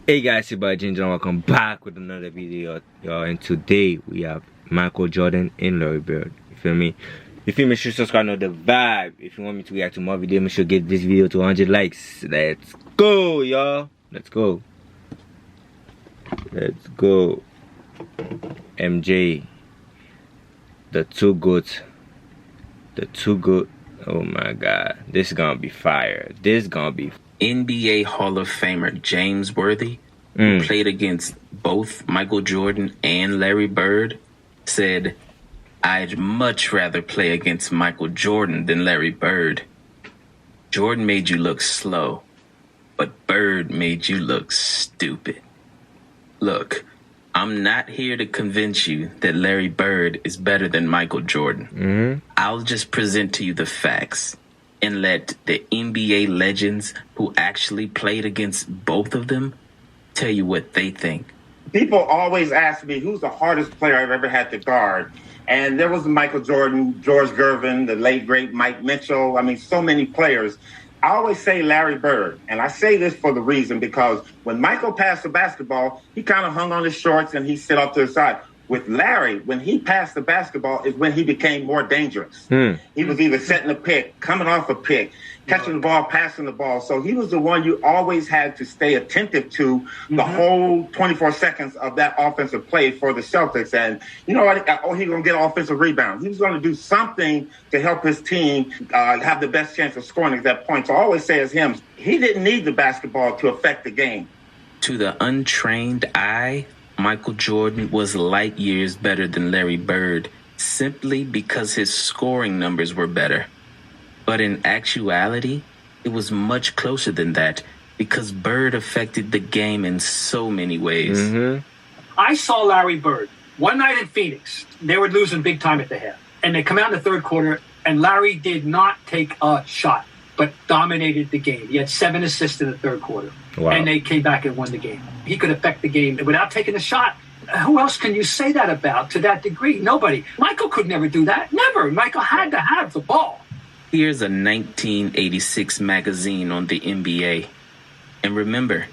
Hey guys, it's your Ginger and welcome back with another video, y'all. And today we have Michael Jordan and Larry Bird. You feel me? Make sure you subscribe, know the vibe. If you want me to react to more videos, make sure you get this video to 100 likes. Let's go, y'all. Let's go. Let's go. MJ, the two goats. Oh my God, this is gonna be fire. This is gonna be NBA Hall of Famer James Worthy, who played against both Michael Jordan and Larry Bird, said, "I'd much rather play against Michael Jordan than Larry Bird. Jordan made you look slow, but Bird made you look stupid. Look, I'm not here to convince you that Larry Bird is better than Michael Jordan. I'll just present to you the facts and let the NBA legends who actually played against both of them tell you what they think." People always ask me, who's the hardest player I've ever had to guard? And there was Michael Jordan, George Gervin, the late, great Mike Mitchell. I mean, so many players. I always say Larry Bird, and I say this for the reason because when Michael passed the basketball, he kind of hung on his shorts and he sit off to the side. With Larry, when he passed the basketball is when he became more dangerous. He was either setting a pick, coming off a pick, catching the ball, passing the ball. So he was the one you always had to stay attentive to the whole 24 seconds of that offensive play for the Celtics. And you know what? Oh, he's going to get offensive rebounds. He was going to do something to help his team have the best chance of scoring at that point. So I always say as him, he didn't need the basketball to affect the game. To the untrained eye, Michael Jordan was light years better than Larry Bird simply because his scoring numbers were better. But in actuality, it was much closer than that because Bird affected the game in so many ways. I saw Larry Bird one night in Phoenix. They were losing big time at the half. And they come out in the third quarter, and Larry did not take a shot, but dominated the game. He had 7 assists in the third quarter. Wow. And they came back and won the game. He could affect the game without taking a shot. Who else can you say that about to that degree? Nobody. Michael could never do that. Never. Michael had to have the ball. Here's a 1986 magazine on the NBA. And remember,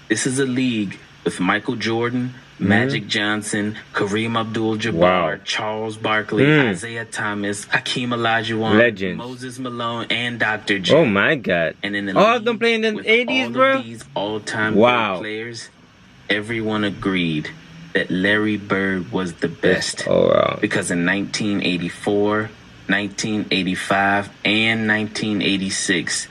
this is a league with Michael Jordan, Magic Johnson, Kareem Abdul-Jabbar, Charles Barkley, Isaiah Thomas, Hakeem Olajuwon, Legends. Moses Malone, and Dr. J. Oh my God. And in the all of them playing in the 80s, bro? Of these all-time great players, everyone agreed that Larry Bird was the best. Because in 1984, 1985, and 1986,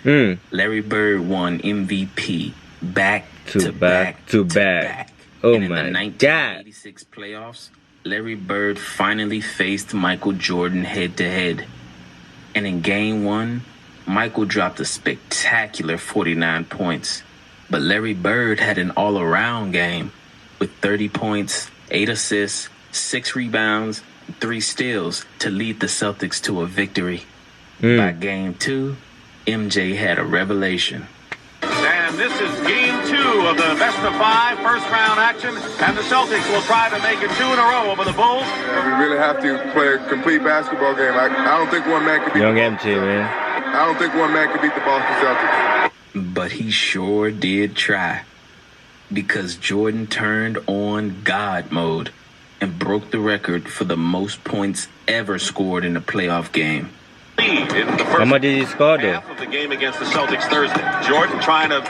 Larry Bird won MVP back to back. Oh and my in the 1986 playoffs, Larry Bird finally faced Michael Jordan head-to-head. And in Game 1, Michael dropped a spectacular 49 points. But Larry Bird had an all-around game with 30 points, 8 assists, 6 rebounds, 3 steals to lead the Celtics to a victory. By Game 2, MJ had a revelation. And this is Game 2 of the best-of-5 first-round action, and the Celtics will try to make it 2 in a row over the Bulls. Yeah, we really have to play a complete basketball game. I don't think one man can beat Young MJ, man. I don't think one man can beat the Boston Celtics. But he sure did try, because Jordan turned on God mode and broke the record for the most points ever scored in a playoff game. In the How much did he score though? half of the game against the Celtics Thursday. Jordan trying to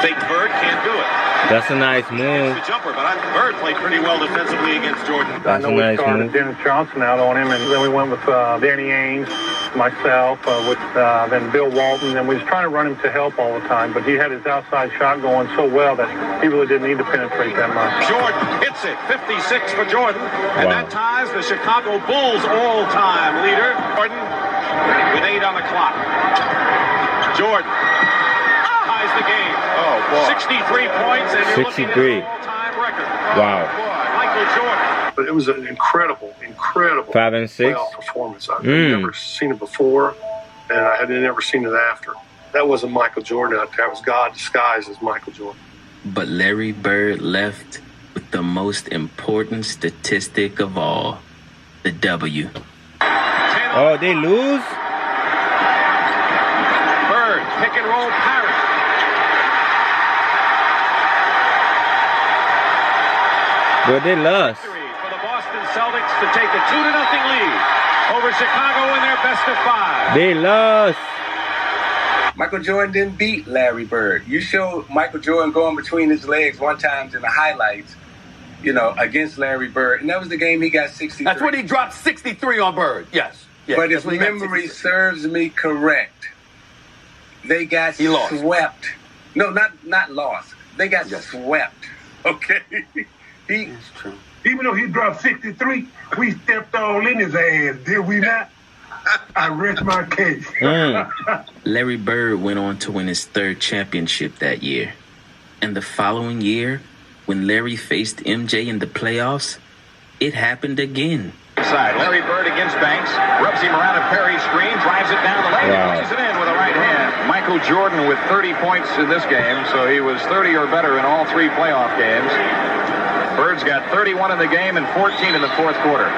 fake Bird, can't do it. That's a nice move. The jumper, but Bird played pretty well defensively against Jordan. That's a nice move. Dennis Johnson out on him, and then we went with Danny Ainge, myself, with then Bill Walton, and we was trying to run him to help all the time, but he had his outside shot going so well that he really didn't need to penetrate that much. Jordan hits it, 56 for Jordan, and that ties the Chicago Bulls all-time leader, Jordan, with 8 on the clock. Jordan ties the game. 63 points, and you're looking at an all-time record. Michael Jordan. But it was an incredible 5 and 6 playoff performance. I've never seen it before, and I had never seen it after. That wasn't Michael Jordan out there. That was God disguised as Michael Jordan. But Larry Bird left with the most important statistic of all, the W. Oh, they lose? Bird, pick and roll, Parrish. But they lost. Victory for the Boston Celtics to take a 2-0 lead over Chicago in their best of 5. They lost. Michael Jordan didn't beat Larry Bird. You showed Michael Jordan going between his legs one time in the highlights, you know, against Larry Bird. And that was the game he got 63. That's when he dropped 63 on Bird. Yes. But if memory serves me correct, they got swept. No, not lost. They got swept. Okay? That's true. Even though he dropped 63, we stepped all in his ass, did we not? I rest my case. Larry Bird went on to win his 3rd championship that year. And the following year, when Larry faced MJ in the playoffs, it happened again. Side. Larry Bird against Banks, rubs him around a Perry screen, drives it down the lane, and lays it in with a right hand. Michael Jordan with 30 points in this game, so he was 30 or better in all 3 playoff games. Bird's got 31 in the game and 14 in the 4th quarter.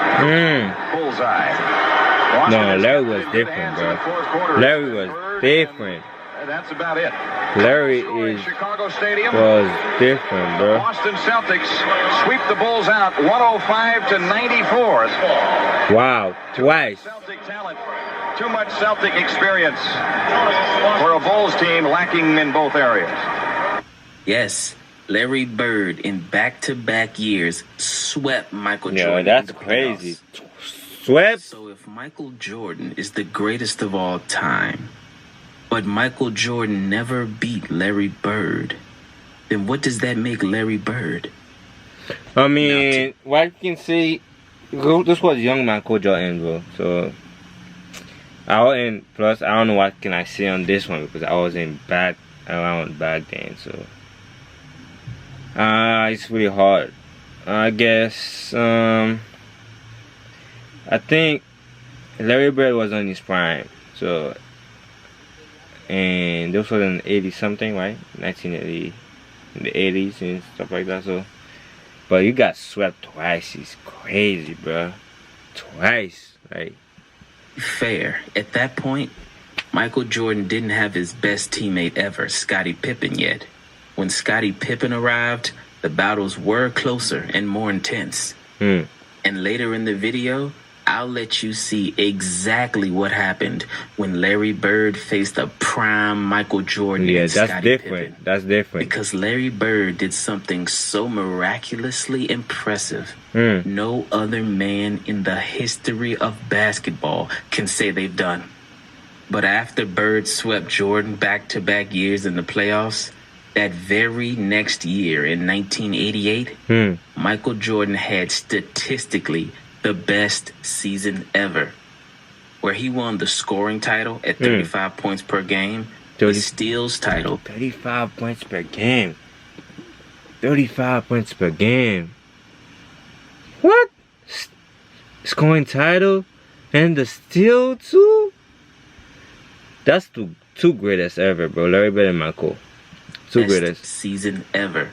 Bullseye. No, Larry was different, bro. Larry was different. That's about it. Larry Chicago Stadium was different, bro. Boston Celtics sweep the Bulls out 105-94. Wow, twice. Celtic talent. Too much Celtic experience for a Bulls team lacking in both areas. Yes, Larry Bird in back-to-back years swept Michael Jordan. Yeah, that's crazy. Swept? So if Michael Jordan is the greatest of all time, but Michael Jordan never beat Larry Bird, then what does that make Larry Bird? I mean, what you can see, this was young Michael Jordan, bro. So, plus, I don't know what can I say on this one because I wasn't around back then. So, it's really hard. I guess, I think Larry Bird was on his prime. So, and this was in 80 something, right? 1980, in the 80s and stuff like that. So, but you got swept twice. It's crazy, bro. Twice, like. Fair. At that point, Michael Jordan didn't have his best teammate ever, Scottie Pippen, yet. When Scottie Pippen arrived, the battles were closer and more intense. And later in the video, I'll let you see exactly what happened when Larry Bird faced a prime Michael Jordan. Yeah, and that's Scottie different. Pippen. That's different. Because Larry Bird did something so miraculously impressive. No other man in the history of basketball can say they've done. But after Bird swept Jordan back-to-back years in the playoffs, that very next year in 1988, Michael Jordan had statistically the best season ever, where he won the scoring title at 35 points per game, the steals title. 35 points per game. 35 points per game. What? Scoring title and the steal too? That's two greatest ever, bro. Larry Bird and Michael. Two greatest season ever,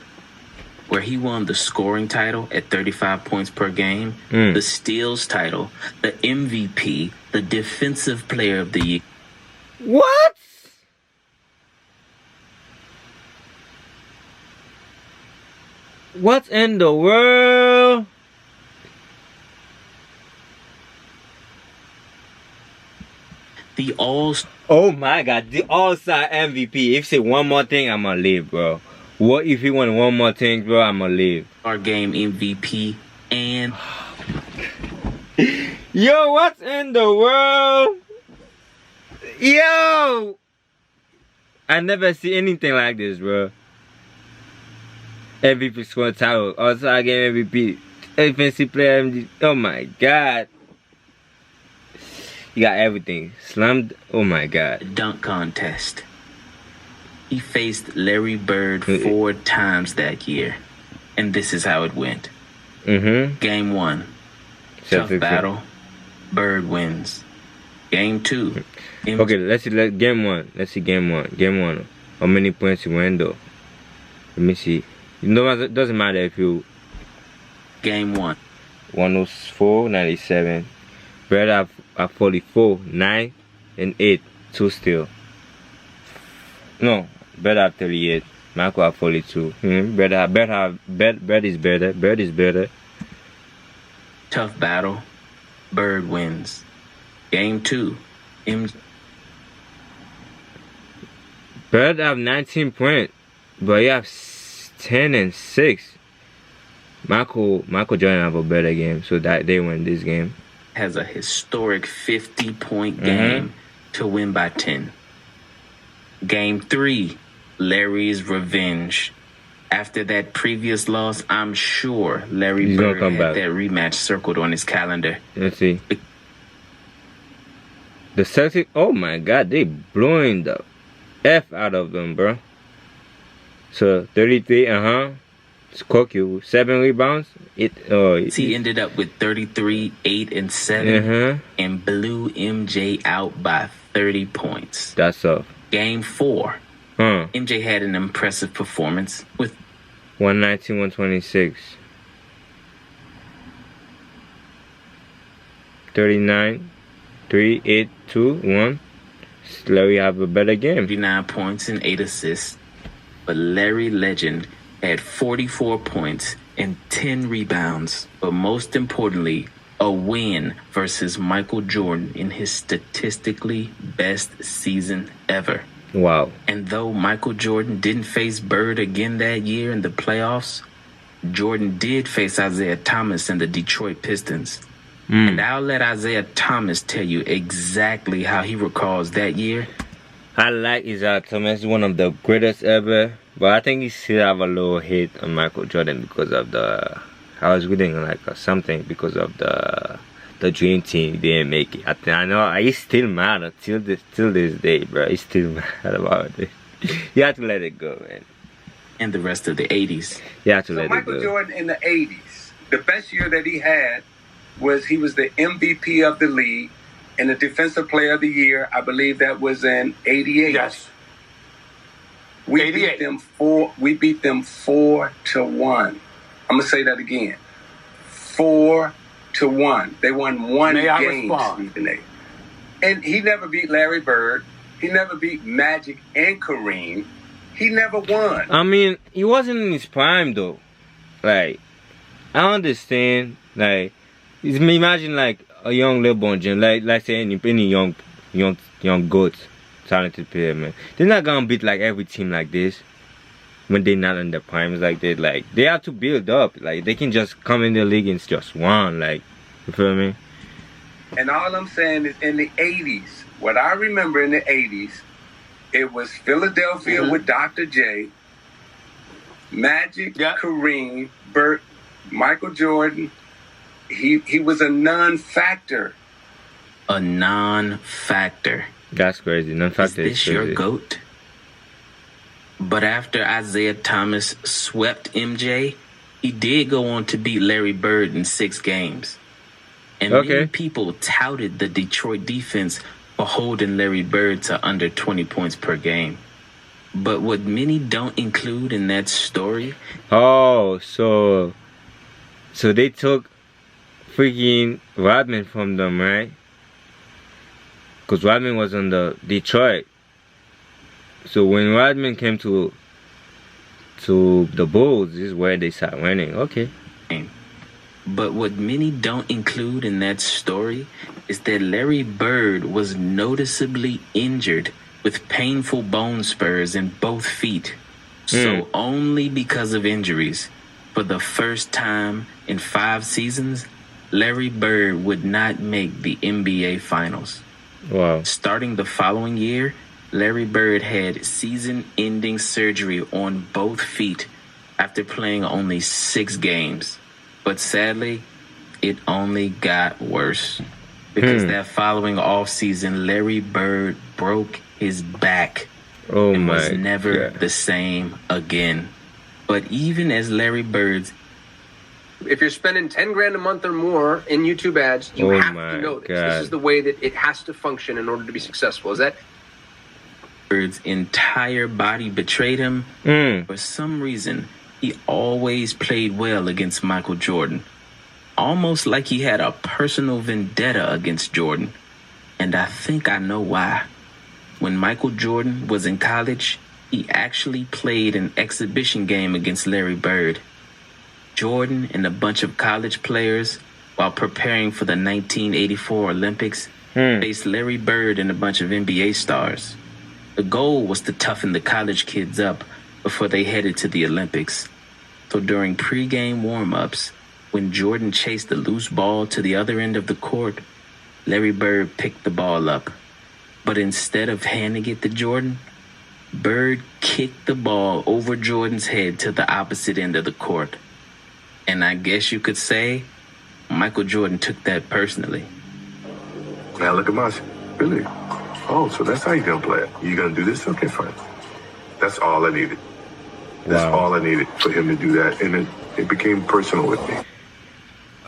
where he won the scoring title at 35 points per game, the steals title, the MVP, the defensive player of the year. What? What in the world? The Oh my God, the All-Star MVP. If you say one more thing, I'm gonna leave, bro. What if he won one more thing, bro? I'm gonna leave. Our game MVP and yo, what in the world? Yo, I never see anything like this, bro. MVP score title, All-Star game MVP, defensive player MVP. Oh my God. You got everything. Slammed. Oh my God. Dunk contest. He faced Larry Bird 4 times that year. And this is how it went. Game 1. Tough battle. Bird wins. Game 2. Okay, let's see game 1. Let's see game 1. Game 1. How many points he won though? Let me see. You know, it doesn't matter if you. Game 1. 104, 97. Bird at 44, 9 and 8, 2 still. No, Bird at 38. Michael have 42. Bird is better. Bird is better. Tough battle. Bird wins. Game 2. Bird have 19 points, but you have 10 and 6. Michael Jordan have a better game, so that they win this game. Has a historic 50-point game to win by 10. Game 3, Larry's revenge. After that previous loss, I'm sure Larry Bird had that rematch circled on his calendar. Let's see. The Celtics, oh my God, they blowing the F out of them, bro. So 33, Squawk you 7 rebounds. He ended up with 33, 8, and 7, and blew MJ out by 30 points. That's up. Game 4. MJ had an impressive performance with 119, 126. 39, 3, 8, 2, 1. Larry have a better game. 39 points and 8 assists. But Larry Legend had 44 points and 10 rebounds. But most importantly, a win versus Michael Jordan in his statistically best season ever. Wow. And though Michael Jordan didn't face Bird again that year in the playoffs, Jordan did face Isaiah Thomas and the Detroit Pistons. And I'll let Isaiah Thomas tell you exactly how he recalls that year. I like Isaiah Thomas, one of the greatest ever, but I think he still have a little hate on Michael Jordan because of the, I was reading like something because of the Dream Team didn't make it. I know he's still mad till this day, bro. He's still mad about it. You have to let it go, man. And the rest of the 80s. You have to let it go. Michael Jordan in the 80s, the best year that he had was he was the MVP of the league and the Defensive Player of the Year. I believe that was in '88. Yes. We 88. beat them 4-1. I'm gonna say that again. 4-1. They won one game. And he never beat Larry Bird. He never beat Magic and Kareem. He never won. I mean, he wasn't in his prime though. Like, I understand. Like, imagine like a young LeBron James, like say any young goats, talented player, man. They're not gonna beat like every team like this when they're not in their primes like that. Like, they have to build up. Like, they can just come in the league and just win. Like, you feel me? And all I'm saying is, in the 80s, what I remember in the 80s, it was Philadelphia with Dr. J, Magic, Kareem, Bert, Michael Jordan. He was a non-factor. A non-factor. That's crazy. Non-factor is this your GOAT? But after Isaiah Thomas swept MJ, he did go on to beat Larry Bird in 6 games. And many people touted the Detroit defense for holding Larry Bird to under 20 points per game. But what many don't include in that story... Oh, so they took freaking Rodman from them, right? Because Rodman was on the Detroit. So when Rodman came to the Bulls, this is where they started winning. Okay. But what many don't include in that story is that Larry Bird was noticeably injured with painful bone spurs in both feet. So only because of injuries, for the first time in 5 seasons, Larry Bird would not make the NBA Finals. Wow. Starting the following year, Larry Bird had season-ending surgery on both feet after playing only 6 games. But sadly, it only got worse. Because that following offseason, Larry Bird broke his back and was never the same again. But even as Larry Bird's... If you're spending $10,000 a month or more in YouTube ads, you have to know this. This is the way that it has to function in order to be successful. Is that... Bird's entire body betrayed him. For some reason, he always played well against Michael Jordan. Almost like he had a personal vendetta against Jordan. And I think I know why. When Michael Jordan was in college, he actually played an exhibition game against Larry Bird. Jordan and a bunch of college players, while preparing for the 1984 Olympics, faced Larry Bird and a bunch of NBA stars. The goal was to toughen the college kids up before they headed to the Olympics. So during pregame warm-ups, when Jordan chased the loose ball to the other end of the court, Larry Bird picked the ball up. But instead of handing it to Jordan, Bird kicked the ball over Jordan's head to the opposite end of the court. And I guess you could say Michael Jordan took that personally. Now look at my Billy. Oh, so that's how you're going to play it. You're going to do this? Okay, fine. That's all I needed. That's all I needed for him to do that. And it became personal with me.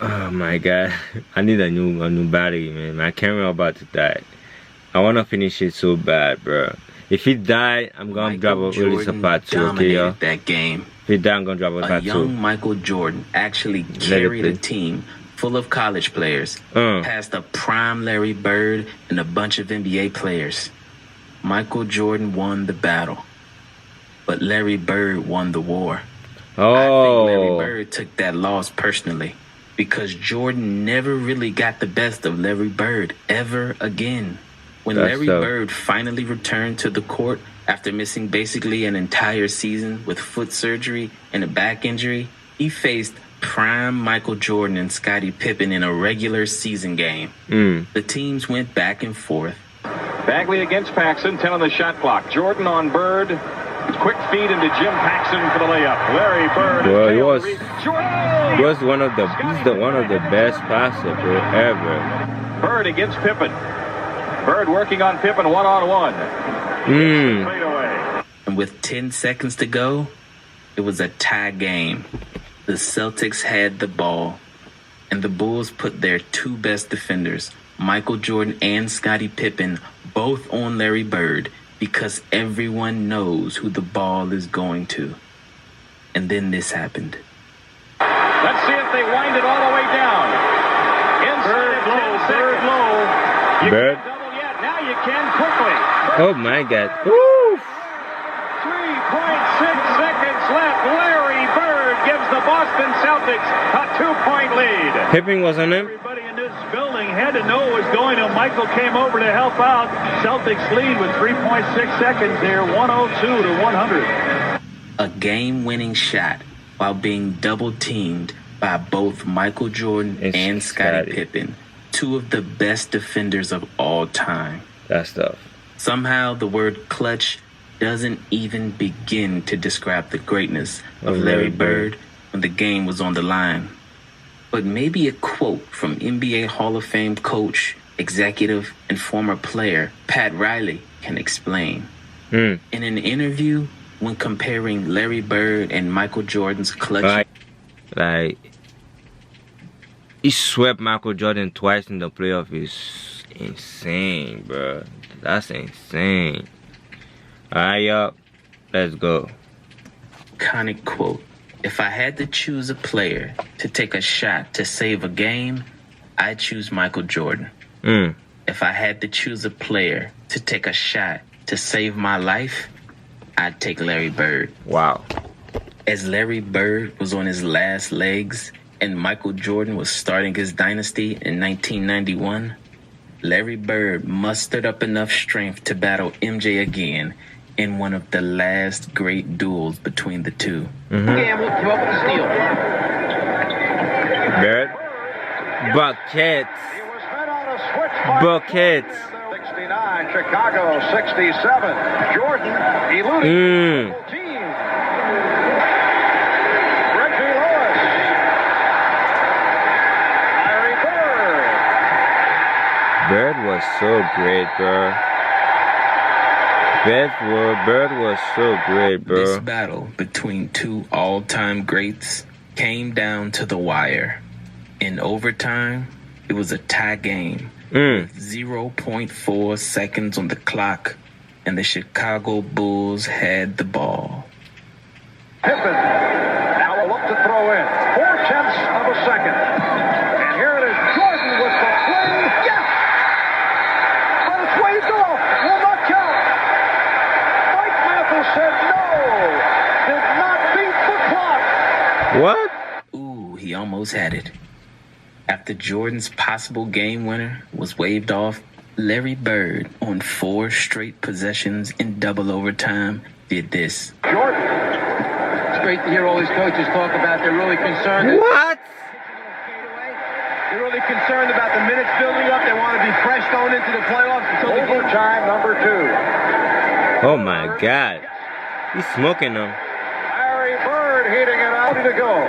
Oh my God. I need a new battery, man. My camera about to die. I want to finish it so bad, bro. If he die, I'm going to drop a release a part 2, okay, y'all? That game. If he die, I'm going to drop a part 2. A young Michael Jordan actually carried a team full of college players, past a prime Larry Bird and a bunch of NBA players. Michael Jordan won the battle, but Larry Bird won the war. I think Larry Bird took that loss personally because Jordan never really got the best of Larry Bird ever again. When Larry Bird finally returned to the court after missing basically an entire season with foot surgery and a back injury, he faced prime Michael Jordan and Scottie Pippen in a regular season game. The teams went back and forth. Bagley against Paxson, 10 on the shot clock. Jordan on Bird. Quick feed into Jim Paxson for the layup. Larry Bird. Well, he was one of the best passer ever. Bird against Pippen. Bird working on Pippen one-on-one. And with 10 seconds to go, it was a tie game. The Celtics had the ball, and the Bulls put their two best defenders, Michael Jordan and Scottie Pippen, both on Larry Bird because everyone knows who the ball is going to. And then this happened. Let's see if they wind it all the way down. Inside Bird low. You Bird. can't double yet. Now you can quickly. Oh my God. Woo! 3.6 seconds left. Larry Bird gives the Boston Celtics a 2-point lead. Pippen was on him. Everybody in this building had to know what was going on. Michael came over to help out. Celtics lead with 3.6 seconds here, 102 to 100. A game-winning shot while being double-teamed by both Michael Jordan and Scottie Pippen, two of the best defenders of all time. That's tough. Somehow the word clutch doesn't even begin to describe the greatness of Larry Bird when the game was on the line. But maybe a quote from NBA Hall of Fame coach, executive, and former player Pat Riley can explain. In an interview, when comparing Larry Bird and Michael Jordan's clutch... he swept Michael Jordan twice in the playoff. Is insane, bro. That's insane. Alright, y'all. Let's go. Iconic quote. If I had to choose a player to take a shot to save a game, I'd choose Michael Jordan. If I had to choose a player to take a shot to save my life, I'd take Larry Bird. Wow. As Larry Bird was on his last legs and Michael Jordan was starting his dynasty in 1991, Larry Bird mustered up enough strength to battle MJ again in one of the last great duels between the two. Gamble came up with the steal. Bird. Buckets. Buckets. 69, Chicago 67. Jordan eluding the team. Reggie Lewis. Larry Bird. Bird was so great, bro. Bird was so great, bro. This battle between two all-time greats came down to the wire. In overtime, it was a tie game with 0.4 seconds on the clock, and the Chicago Bulls had the ball. Pippen now will look to throw in. 0.4 of a second. And here it is, Jordan with the fling. Yes! But it's waved off. Will not count. Mike Mathis said he almost had it. After Jordan's possible game winner was waved off, Larry Bird, on 4 straight possessions in double overtime, did this. Jordan. It's great to hear all these coaches talk about they're really concerned. What? They're really concerned about the minutes building up. They want to be fresh going into the playoffs until the overtime number 2. Oh my God. He's smoking them. Larry Bird heating it out to go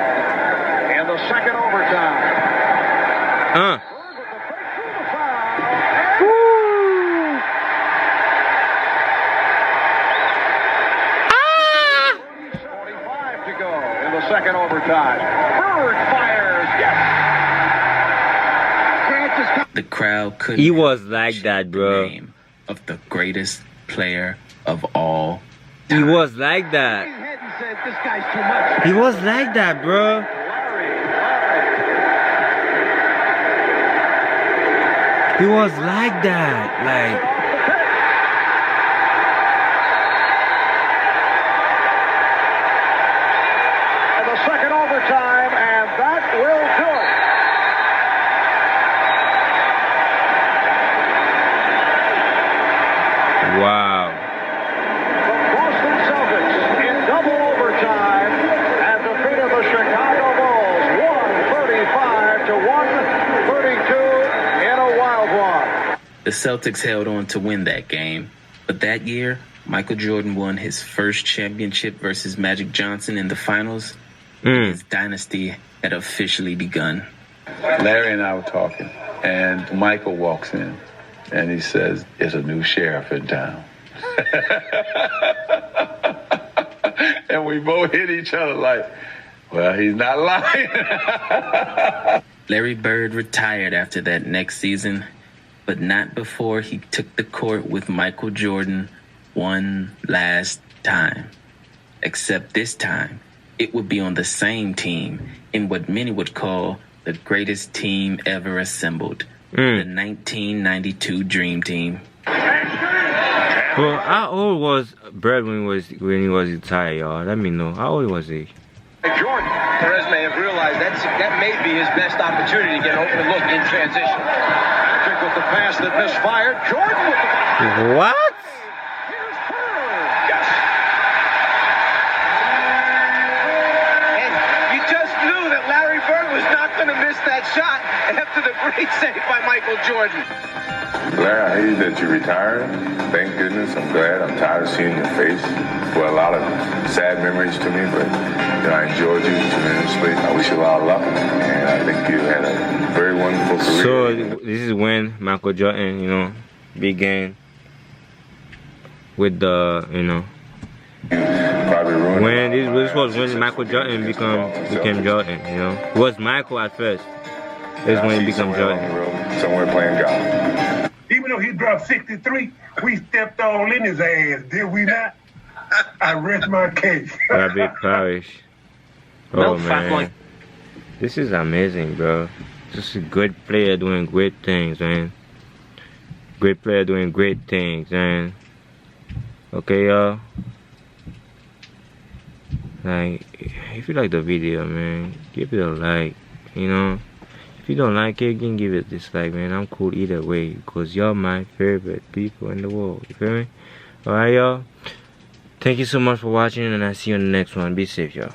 in the second overtime. Second overtime. Bird fires. Yes. The crowd couldn't. He was like that, bro. Name of the greatest player of all time. He was like that. This guy's too much. He was like that, bro. He was like that, like. Time, and that will do it. Wow. The Boston Celtics in double overtime and defeated the Chicago Bulls 135 to 132 in a wild one. The Celtics held on to win that game, but that year, Michael Jordan won his first championship versus Magic Johnson in the finals. His dynasty had officially begun. Larry and I were talking, and Michael walks in, and he says, "There's a new sheriff in town." And we both hit each other like, well, he's not lying. Larry Bird retired after that next season, but not before he took the court with Michael Jordan one last time. Except this time, it would be on the same team in what many would call the greatest team ever assembled, the 1992 Dream Team. Well, how old was Bird when he was retired, y'all? Let me know. How old was he? Jordan, Perez may have realized that may be his best opportunity to get an open look in transition. Patrick with the pass that misfired. Jordan with the what? Was not going to miss that shot after the great save by Michael Jordan. Larry, I hated that you retired. Thank goodness. I'm glad. I'm tired of seeing your face. For a lot of sad memories to me, but I enjoyed you tremendously. I wish you a lot of luck, and I think you had a very wonderful career. So this is when Michael Jordan, began with the, when this was when Michael Jordan became Jordan, It was Michael at first. This is when he became Jordan. Somewhere playing golf. Even though he dropped 63, we stepped all in his ass, did we not? I rest my case. Rabbit Parish. Oh man. This is amazing, bro. Just a good player doing great things, man. Great player doing great things, man. Okay, y'all. Like, if you like the video, man, give it a like. If you don't like it, you can give it a dislike, man. I'm cool either way, because y'all my favorite people in the world. You feel me? Alright, y'all. Thank you so much for watching, and I'll see you on the next one. Be safe, y'all.